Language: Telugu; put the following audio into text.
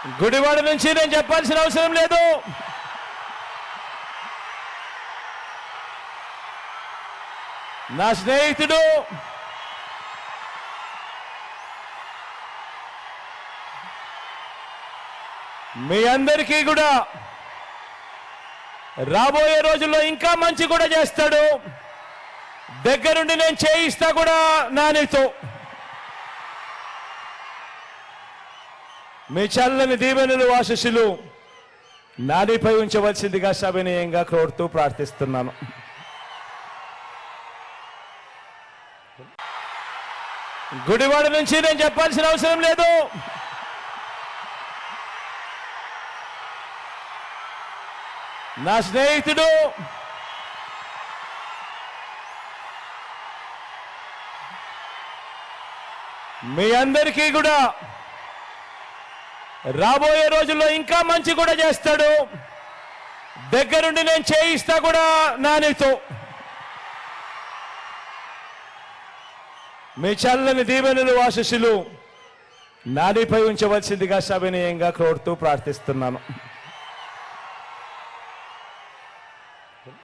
గుడివాడ నుంచి నేను చెప్పాల్సిన అవసరం లేదు. నా స్నేహితుడు మీ అందరికీ కూడా రాబోయే రోజుల్లో ఇంకా మంచి కూడా చేస్తాడు. దగ్గరుండి నేను చేయిస్తా కూడా నానితో. మీ చల్లని దీవెనలు ఆశీస్సులు నానిపై ఉంచవలసిందిగా సవినయంగా కోరుతూ ప్రార్థిస్తున్నాను. గుడివాడ నుంచి నేను చెప్పాల్సిన అవసరం లేదు. నా స్నేహితుడు మీ అందరికీ కూడా రాబోయే రోజుల్లో ఇంకా మంచి కూడా చేస్తాడు. దగ్గరుండి నేను చేయిస్తా కూడా నానితో. మీ చల్లని దీవెనలు ఆశీస్సులు నానిపై ఉంచవలసిందిగా సవినయంగా కోరుతూ ప్రార్థిస్తున్నాను.